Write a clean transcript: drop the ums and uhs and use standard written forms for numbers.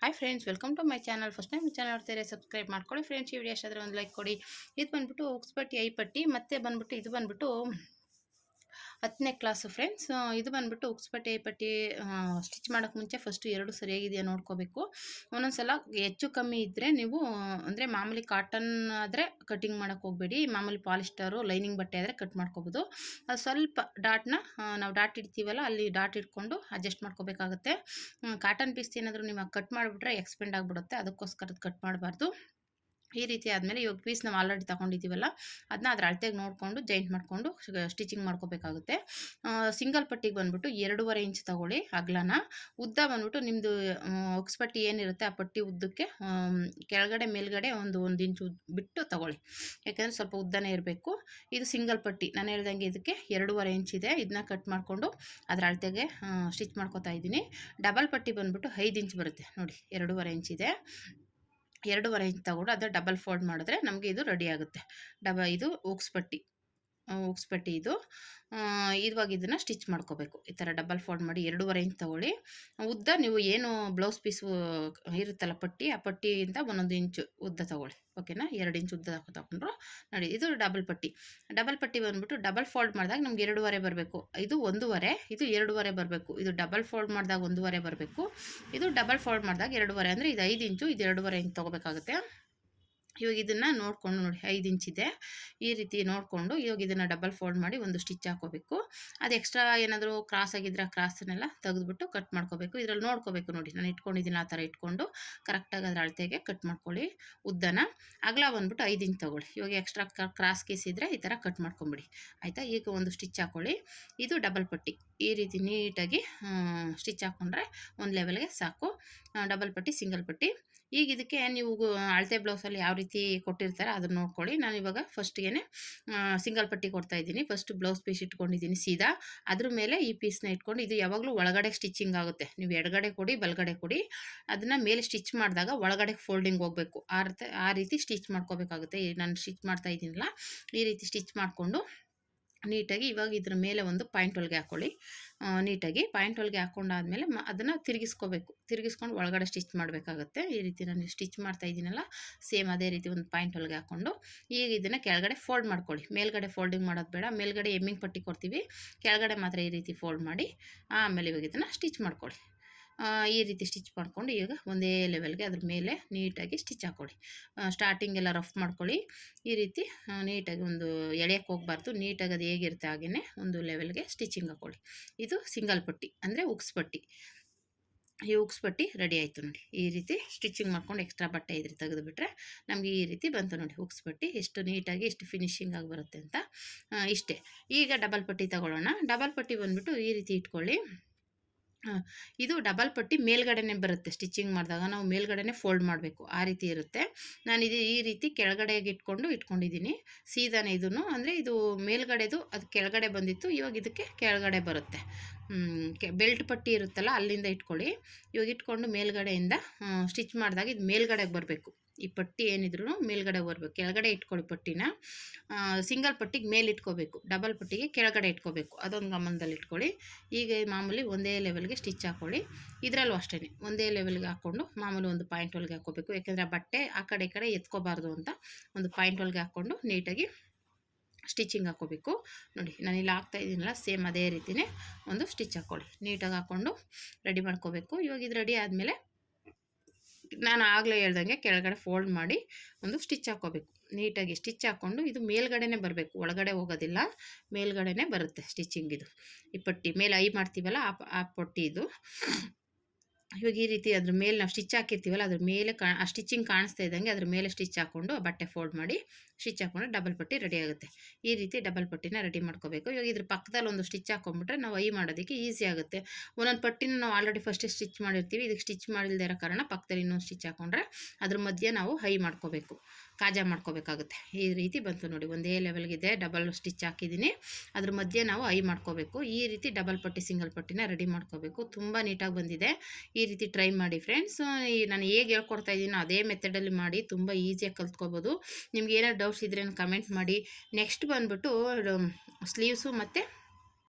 Hi friends, welcome to my channel. First time channel ನೋಡ್ತಾರೆ subscribe ಮಾಡ್ಕೊಳ್ಳಿ friends. ಈ video ಇಷ್ಟ ಆದರೆ ಒಂದು ಲೈಕ್ ಕೊಡಿ. ಇದು ಬಂದ್ಬಿಟ್ಟು ಉಕ್ಸ್ ಪಟ್ಟಿ ಐ ಪಟ್ಟಿ, ಮತ್ತೆ ಬಂದ್ಬಿಟ್ಟು ಇದು ಬಂದ್ಬಿಟ್ಟು 10ನೇ ಕ್ಲಾಸು ಫ್ರೆಂಡ್ಸ್. ಇದು ಬಂದ್ಬಿಟ್ಟು ಉಕ್ಸ್ ಪಟ್ಟಿ ಐ ಪಟ್ಟಿ ಸ್ಟಿಚ್ ಮಾಡೋಕ್ಕೆ ಮುಂಚೆ ಫಸ್ಟು ಎರಡು ಸರಿಯಾಗಿದೆಯಾ ನೋಡ್ಕೋಬೇಕು. ಒಂದೊಂದ್ಸಲ ಹೆಚ್ಚು ಕಮ್ಮಿ ಇದ್ದರೆ ನೀವು ಅಂದರೆ ಮಾಮೂಲಿ ಕಾಟನ್ ಆದರೆ ಕಟಿಂಗ್ ಮಾಡೋಕ್ಕೆ ಹೋಗಬೇಡಿ. ಮಾಮೂಲಿ ಪಾಲಿಸ್ಟರು ಲೈನಿಂಗ್ ಬಟ್ಟೆ ಆದರೆ ಕಟ್ ಮಾಡ್ಕೋಬೋದು. ಅದು ಸ್ವಲ್ಪ ಡಾಟ್ನ ನಾವು ಡಾಟ್ ಇಡ್ತೀವಲ್ಲ ಅಲ್ಲಿ ಡಾಟ್ ಇಟ್ಕೊಂಡು ಅಡ್ಜಸ್ಟ್ ಮಾಡ್ಕೋಬೇಕಾಗುತ್ತೆ. ಕಾಟನ್ ಪೀಸ್ ಏನಾದರೂ ನೀವು ಕಟ್ ಮಾಡಿಬಿಟ್ರೆ ಎಕ್ಸ್ಪೆಂಡ್ ಆಗಿಬಿಡುತ್ತೆ, ಅದಕ್ಕೋಸ್ಕರ ಕಟ್ ಮಾಡಬಾರ್ದು. ಈ ರೀತಿ ಆದಮೇಲೆ ಇವಾಗ ಪೀಸ್ ನಾವು ಆಲ್ರೆಡಿ ತೊಗೊಂಡಿದ್ದೀವಲ್ಲ ಅದನ್ನ ಅದ್ರ ಅಳತೆಗೆ ನೋಡಿಕೊಂಡು ಜಾಯಿಂಟ್ ಮಾಡಿಕೊಂಡು ಸ್ಟಿಚಿಂಗ್ ಮಾಡ್ಕೋಬೇಕಾಗುತ್ತೆ. ಸಿಂಗಲ್ ಪಟ್ಟಿಗೆ ಬಂದ್ಬಿಟ್ಟು 2.5 ಇಂಚ್ ತೊಗೊಳ್ಳಿ ಅಗಲನ. ಉದ್ದ ಬಂದ್ಬಿಟ್ಟು ನಿಮ್ಮದು ಉಕ್ಸ್ ಪಟ್ಟಿ ಏನಿರುತ್ತೆ ಆ ಪಟ್ಟಿ ಉದ್ದಕ್ಕೆ ಕೆಳಗಡೆ ಮೇಲ್ಗಡೆ ಒಂದು ಇಂಚು ಬಿಟ್ಟು ತೊಗೊಳ್ಳಿ, ಯಾಕೆಂದರೆ ಸ್ವಲ್ಪ ಉದ್ದನೇ ಇರಬೇಕು. ಇದು ಸಿಂಗಲ್ ಪಟ್ಟಿ ನಾನು ಹೇಳ್ದಂಗೆ ಇದಕ್ಕೆ 2.5 ಇಂಚ್ ಇದೆ. ಇದನ್ನ ಕಟ್ ಮಾಡಿಕೊಂಡು ಅದ್ರ ಅಳತೆಗೆ ಸ್ಟಿಚ್ ಮಾಡ್ಕೋತಾ ಇದ್ದೀನಿ. ಡಬಲ್ ಪಟ್ಟಿ ಬಂದ್ಬಿಟ್ಟು 5 ಇಂಚ್ ಬರುತ್ತೆ ನೋಡಿ, 2.5 ಇಂಚ್ ಇದೆ. 2.5 ಇಂಚ್ ತಗೊಂಡು ಅದರ ಡಬಲ್ ಫೋಲ್ಡ್ ಮಾಡಿದ್ರೆ ನಮಗೆ ಇದು ರೆಡಿ ಆಗುತ್ತೆ. ಇದು ಉಕ್ಸ್ ಪಟ್ಟಿ ಇದು. ಇವಾಗ ಇದನ್ನು ಸ್ಟಿಚ್ ಮಾಡ್ಕೋಬೇಕು. ಈ ಥರ ಡಬಲ್ ಫೋಲ್ಡ್ ಮಾಡಿ 2.5 ಇಂಚ್ ತೊಗೊಳ್ಳಿ. ಉದ್ದ ನೀವು ಏನು ಬ್ಲೌಸ್ ಪೀಸು ಇರುತ್ತಲ್ಲ ಪಟ್ಟಿ, ಆ ಪಟ್ಟಿಯಿಂದ 1 ಇಂಚು ಉದ್ದ ತೊಗೊಳ್ಳಿ, ಓಕೆನಾ. 2 ಇಂಚ್ ಉದ್ದ ತೊಗೊಂಡ್ರು ನೋಡಿ. ಇದು ಡಬಲ್ ಪಟ್ಟಿ ಬಂದ್ಬಿಟ್ಟು ಡಬಲ್ ಫೋಲ್ಡ್ ಮಾಡಿದಾಗ ನಮ್ಗೆ 2.5 ಬರಬೇಕು. ಇದು 1.5, ಇದು 2.5 ಬರಬೇಕು. ಇದು ಡಬಲ್ ಫೋಲ್ಡ್ ಮಾಡಿದಾಗ 1.5 ಬರಬೇಕು. ಇದು ಡಬಲ್ ಫೋಲ್ಡ್ ಮಾಡಿದಾಗ 2.5, ಅಂದರೆ ಇದು 5 ಇಂಚು, ಇದು 2.5 ಇಂಚ್ ತೊಗೋಬೇಕಾಗುತ್ತೆ. ಇವಾಗ ಇದನ್ನು ನೋಡಿಕೊಂಡು ನೋಡಿ 5 ಇಂಚ್ ಇದೆ. ಈ ರೀತಿ ನೋಡಿಕೊಂಡು ಇವಾಗ ಇದನ್ನು ಡಬಲ್ ಫೋಲ್ಡ್ ಮಾಡಿ ಒಂದು ಸ್ಟಿಚ್ ಹಾಕೋಬೇಕು. ಅದು ಎಕ್ಸ್ಟ್ರಾ ಏನಾದರೂ ಕ್ರಾಸ್ ಆಗಿದ್ರೆ ಆ ಕ್ರಾಸನ್ನೆಲ್ಲ ತೆಗೆದುಬಿಟ್ಟು ಕಟ್ ಮಾಡ್ಕೋಬೇಕು. ಇದರಲ್ಲಿ ನೋಡ್ಕೋಬೇಕು ನೋಡಿ, ನಾನು ಇಟ್ಕೊಂಡಿದ್ದೀನಿ ಆ ಥರ ಇಟ್ಕೊಂಡು ಕರೆಕ್ಟಾಗಿ ಅದರ ಅಳತೆಗೆ ಕಟ್ ಮಾಡ್ಕೊಳ್ಳಿ. ಉದ್ದನ ಅಗಲ ಬಂದ್ಬಿಟ್ಟು 5 ಇಂಚ್ ತೊಗೊಳ್ಳಿ. ಇವಾಗ ಎಕ್ಸ್ಟ್ರಾ ಕ್ರಾಸ್ ಕೇಸ್ ಇದ್ದರೆ ಈ ಥರ ಕಟ್ ಮಾಡ್ಕೊಂಬಿಡಿ, ಆಯಿತಾ. ಈಗ ಒಂದು ಸ್ಟಿಚ್ ಹಾಕ್ಕೊಳ್ಳಿ. ಇದು ಡಬಲ್ ಪಟ್ಟಿ. ಈ ರೀತಿ ನೀಟಾಗಿ ಸ್ಟಿಚ್ ಹಾಕ್ಕೊಂಡ್ರೆ ಒಂದು ಲೆವೆಲ್ಗೆ ಸಾಕು. ಡಬಲ್ ಪಟ್ಟಿ, ಸಿಂಗಲ್ ಪಟ್ಟಿ. ಈಗ ಇದಕ್ಕೆ ನೀವು ಅಳತೆ ಬ್ಲೌಸಲ್ಲಿ ಯಾವ ರೀತಿ ಕೊಟ್ಟಿರ್ತಾರೆ ಅದನ್ನು ನೋಡ್ಕೊಳ್ಳಿ. ನಾನು ಇವಾಗ ಫಸ್ಟ್ಗೆ ಸಿಂಗಲ್ ಪಟ್ಟಿ ಕೊಡ್ತಾಯಿದ್ದೀನಿ. ಫಸ್ಟ್ ಬ್ಲೌಸ್ ಪೀಸ್ ಇಟ್ಕೊಂಡಿದ್ದೀನಿ ಸೀದಾ, ಅದ್ರ ಮೇಲೆ ಈ ಪೀಸ್ನ ಇಟ್ಕೊಂಡು, ಇದು ಯಾವಾಗಲೂ ಒಳಗಡೆ ಸ್ಟಿಚಿಂಗ್ ಆಗುತ್ತೆ. ನೀವು ಎಡಗಡೆ ಕೊಡಿ ಬಲಗಡೆ ಕೊಡಿ, ಅದನ್ನು ಮೇಲೆ ಸ್ಟಿಚ್ ಮಾಡಿದಾಗ ಒಳಗಡೆ ಫೋಲ್ಡಿಂಗ್ ಹೋಗಬೇಕು. ಆ ರೀತಿ ಸ್ಟಿಚ್ ಮಾಡ್ಕೋಬೇಕಾಗುತ್ತೆ. ನಾನು ಸ್ಟಿಚ್ ಮಾಡ್ತಾ ಇದ್ದೀನಲ್ಲ ಈ ರೀತಿ ಸ್ಟಿಚ್ ಮಾಡಿಕೊಂಡು ನೀಟಾಗಿ ಇವಾಗ ಇದ್ರ ಮೇಲೆ ಒಂದು ಪಾಯಿಂಟ್ ಹೊಲಿಗೆ ಹಾಕ್ಕೊಳ್ಳಿ. ನೀಟಾಗಿ ಪಾಯಿಂಟ್ ಹೊಲಿಗೆ ಹಾಕ್ಕೊಂಡಾದ್ಮೇಲೆ ಅದನ್ನು ತಿರುಗಿಸ್ಕೊಂಡು ಒಳಗಡೆ ಸ್ಟಿಚ್ ಮಾಡಬೇಕಾಗುತ್ತೆ. ಈ ರೀತಿ ನಾನು ಸ್ಟಿಚ್ ಮಾಡ್ತಾ ಇದ್ದೀನಲ್ಲ ಸೇಮ್ ಅದೇ ರೀತಿ ಒಂದು ಪಾಯಿಂಟ್ ಹೊಲಿಗೆ ಹಾಕ್ಕೊಂಡು ಈಗ ಇದನ್ನು ಕೆಳಗಡೆ ಫೋಲ್ಡ್ ಮಾಡ್ಕೊಳ್ಳಿ. ಮೇಲ್ಗಡೆ ಫೋಲ್ಡಿಂಗ್ ಮಾಡೋದು ಬೇಡ, ಮೇಲ್ಗಡೆ ಎಮ್ಮಿಂಗ್ ಪಟ್ಟಿ ಕೊಡ್ತೀವಿ, ಕೆಳಗಡೆ ಮಾತ್ರ ಈ ರೀತಿ ಫೋಲ್ಡ್ ಮಾಡಿ ಆಮೇಲೆ ಇವಾಗ ಇದನ್ನು ಸ್ಟಿಚ್ ಮಾಡ್ಕೊಳ್ಳಿ. ಈ ರೀತಿ ಸ್ಟಿಚ್ ಮಾಡಿಕೊಂಡು ಈಗ ಒಂದೇ ಲೆವೆಲ್ಗೆ ಅದ್ರ ಮೇಲೆ ನೀಟಾಗಿ ಸ್ಟಿಚ್ ಹಾಕ್ಕೊಳ್ಳಿ. ಸ್ಟಾರ್ಟಿಂಗ್ ಎಲ್ಲ ರಫ್ ಮಾಡ್ಕೊಳ್ಳಿ. ಈ ರೀತಿ ನೀಟಾಗಿ ಒಂದು ಎಳೆಯಕ್ಕೆ ಹೋಗಬಾರ್ದು, ನೀಟಾಗಿ ಅದು ಹೇಗಿರುತ್ತೆ ಹಾಗೆಯೇ ಒಂದು ಲೆವೆಲ್ಗೆ ಸ್ಟಿಚಿಂಗ್ ಹಾಕ್ಕೊಳ್ಳಿ. ಇದು ಸಿಂಗಲ್ ಪಟ್ಟಿ ಅಂದರೆ ಉಕ್ಸ್ ಪಟ್ಟಿ. ಈ ಉಕ್ಸ್ ಪಟ್ಟಿ ರೆಡಿ ಆಯಿತು ನೋಡಿ. ಈ ರೀತಿ ಸ್ಟಿಚಿಂಗ್ ಮಾಡ್ಕೊಂಡು ಎಕ್ಸ್ಟ್ರಾ ಬಟ್ಟೆ ಇದ್ರೆ ತೆಗೆದುಬಿಟ್ರೆ ನಮಗೆ ಈ ರೀತಿ ಬಂತು ನೋಡಿ ಉಕ್ಸ್ ಪಟ್ಟಿ. ಎಷ್ಟು ನೀಟಾಗಿ ಎಷ್ಟು ಫಿನಿಶಿಂಗ್ ಆಗಿ ಬರುತ್ತೆ ಅಂತ. ಇಷ್ಟೇ. ಈಗ ಡಬಲ್ ಪಟ್ಟಿ ತಗೊಳ್ಳೋಣ. ಡಬಲ್ ಪಟ್ಟಿ ಬಂದುಬಿಟ್ಟು ಈ ರೀತಿ ಇಟ್ಕೊಳ್ಳಿ. ಇದು ಡಬಲ್ ಪಟ್ಟಿ ಮೇಲ್ಗಡೆನೇ ಬರುತ್ತೆ. ಸ್ಟಿಚಿಂಗ್ ಮಾಡಿದಾಗ ನಾವು ಮೇಲ್ಗಡೆನೇ ಫೋಲ್ಡ್ ಮಾಡಬೇಕು, ಆ ರೀತಿ ಇರುತ್ತೆ. ನಾನು ಈ ರೀತಿ ಕೆಳಗಡೆಗೆ ಇಟ್ಕೊಂಡಿದ್ದೀನಿ ಸೀದಾನೇ. ಇದನ್ನು ಅಂದರೆ ಇದು ಮೇಲ್ಗಡೆದು ಅದು ಕೆಳಗಡೆ ಬಂದಿತ್ತು, ಇವಾಗ ಇದಕ್ಕೆ ಕೆಳಗಡೆ ಬರುತ್ತೆ. ಬೆಲ್ಟ್ ಪಟ್ಟಿ ಇರುತ್ತಲ್ಲ ಅಲ್ಲಿಂದ ಇಟ್ಕೊಳ್ಳಿ. ಇವಾಗ ಇಟ್ಕೊಂಡು ಮೇಲ್ಗಡೆಯಿಂದ ಸ್ಟಿಚ್ ಮಾಡಿದಾಗ ಇದು ಮೇಲ್ಗಡೆಗೆ ಬರಬೇಕು. ಈ ಪಟ್ಟಿ ಏನಿದ್ರು ಮೇಲ್ಗಡೆ ಬರಬೇಕು. ಕೆಳಗಡೆ ಇಟ್ಕೊಳ್ಳಿ ಪಟ್ಟಿನ. ಸಿಂಗಲ್ ಪಟ್ಟಿಗೆ ಮೇಲೆ ಇಟ್ಕೋಬೇಕು, ಡಬಲ್ ಪಟ್ಟಿಗೆ ಕೆಳಗಡೆ ಇಟ್ಕೋಬೇಕು, ಅದೊಂದು ಗಮನದಲ್ಲಿ ಇಟ್ಕೊಳ್ಳಿ. ಈಗ ಮಾಮೂಲಿ ಒಂದೇ ಲೆವೆಲ್ಗೆ ಸ್ಟಿಚ್ ಹಾಕ್ಕೊಳ್ಳಿ. ಇದರಲ್ಲೂ ಅಷ್ಟೇ ಒಂದೇ ಲೆವೆಲ್ಗೆ ಹಾಕ್ಕೊಂಡು ಮಾಮೂಲಿ ಒಂದು ಪಾಯಿಂಟ್ ಹೊಲಿಗೆ ಹಾಕ್ಕೋಬೇಕು. ಯಾಕೆಂದರೆ ಆ ಬಟ್ಟೆ ಆ ಕಡೆ ಈ ಕಡೆ ಎತ್ಕೋಬಾರ್ದು ಅಂತ ಒಂದು ಪಾಯಿಂಟ್ ಹೊಲಿಗೆ ಹಾಕ್ಕೊಂಡು ನೀಟಾಗಿ ಸ್ಟಿಚಿಂಗ್ ಹಾಕ್ಕೋಬೇಕು. ನೋಡಿ ನಾನು ಇಲ್ಲಿ ಹಾಕ್ತಾ ಇದ್ದೀನಲ್ಲ ಸೇಮ್ ಅದೇ ರೀತಿಯೇ ಒಂದು ಸ್ಟಿಚ್ ಹಾಕ್ಕೊಳ್ಳಿ. ನೀಟಾಗಿ ಹಾಕ್ಕೊಂಡು ರೆಡಿ ಮಾಡ್ಕೋಬೇಕು. ಇವಾಗ ಇದು ರೆಡಿ ಆದಮೇಲೆ ನಾನು ಆಗಲೇ ಹೇಳ್ದಂಗೆ ಕೆಳಗಡೆ ಫೋಲ್ಡ್ ಮಾಡಿ ಒಂದು ಸ್ಟಿಚ್ ಹಾಕ್ಕೋಬೇಕು. ನೀಟಾಗಿ ಸ್ಟಿಚ್ ಹಾಕ್ಕೊಂಡು ಇದು ಮೇಲ್ಗಡೆನೇ ಬರಬೇಕು, ಒಳಗಡೆ ಹೋಗೋದಿಲ್ಲ, ಮೇಲ್ಗಡೆನೇ ಬರುತ್ತೆ ಸ್ಟಿಚಿಂಗ್. ಇದು ಈ ಪಟ್ಟಿ ಮೇಲೆ ಐ ಮಾಡ್ತೀವಲ್ಲ ಆ ಪಟ್ಟಿ ಇದು. ಇವಾಗ ಈ ರೀತಿ ಅದ್ರ ಮೇಲೆ ನಾವು ಸ್ಟಿಚ್ ಹಾಕಿರ್ತೀವಲ್ಲ ಅದ್ರ ಮೇಲೆ ಆ ಸ್ಟಿಚಿಂಗ್ ಕಾಣಿಸ್ತಾ ಇದ್ದಂಗೆ ಅದ್ರ ಮೇಲೆ ಸ್ಟಿಚ್ ಹಾಕ್ಕೊಂಡು ಬಟ್ಟೆ ಫೋಲ್ಡ್ ಮಾಡಿ ಸ್ಟಿಚ್ ಹಾಕ್ಕೊಂಡ್ರೆ ಡಬಲ್ ಪಟ್ಟಿ ರೆಡಿ ಆಗುತ್ತೆ. ಈ ರೀತಿ ಡಬಲ್ ಪಟ್ಟಿನ ರೆಡಿ ಮಾಡ್ಕೋಬೇಕು. ಇವಾಗ ಇದ್ರ ಪಕ್ಕದಲ್ಲಿ ಒಂದು ಸ್ಟಿಚ್ ಹಾಕೊಂಡ್ಬಿಟ್ರೆ ನಾವು ಐ ಮಾಡೋದಕ್ಕೆ ಈಸಿ ಆಗುತ್ತೆ. ಒಂದೊಂದು ಪಟ್ಟಿನ ನಾವು ಆಲ್ರೆಡಿ ಫಸ್ಟೇ ಸ್ಟಿಚ್ ಮಾಡಿರ್ತೀವಿ, ಇದಕ್ಕೆ ಸ್ಟಿಚ್ ಮಾಡಿಲ್ದೇ ಇರೋ ಕಾರಣ ಪಕ್ಕದಲ್ಲಿ ಇನ್ನೊಂದು ಸ್ಟಿಚ್ ಹಾಕೊಂಡ್ರೆ ಅದ್ರ ಮಧ್ಯೆ ನಾವು ಐ ಮಾಡ್ಕೋಬೇಕು, ಕಾಜಾ ಮಾಡ್ಕೋಬೇಕಾಗುತ್ತೆ. ಈ ರೀತಿ ಬಂತು ನೋಡಿ, ಒಂದೇ ಲೆವೆಲ್ಗಿದೆ. ಡಬಲ್ ಸ್ಟಿಚ್ ಹಾಕಿದ್ದೀನಿ, ಅದ್ರ ಮಧ್ಯೆ ನಾವು ಐ ಮಾಡ್ಕೋಬೇಕು. ಈ ರೀತಿ ಡಬಲ್ ಪಟ್ಟಿ ಸಿಂಗಲ್ ಪಟ್ಟಿನ ರೆಡಿ ಮಾಡ್ಕೋಬೇಕು. ತುಂಬ ನೀಟಾಗಿ ಬಂದಿದೆ. ಈ ರೀತಿ ಟ್ರೈ ಮಾಡಿ ಫ್ರೆಂಡ್ಸ್. ನಾನು ಹೇಗೆ ಹೇಳ್ಕೊಡ್ತಾ ಇದ್ದೀನೋ ಅದೇ ಮೆಥಡಲ್ಲಿ ಮಾಡಿ ತುಂಬ ಈಸಿಯಾಗಿ ಕಲ್ತ್ಕೋಬೋದು. ನಿಮ್ಗೆ ಏನಾದ್ರು ಡೌಟ್ಸ್ ಇದ್ದರೆ ಕಮೆಂಟ್ ಮಾಡಿ. ನೆಕ್ಸ್ಟ್ ಬಂದುಬಿಟ್ಟು ಸ್ಲೀವ್ಸು ಮತ್ತು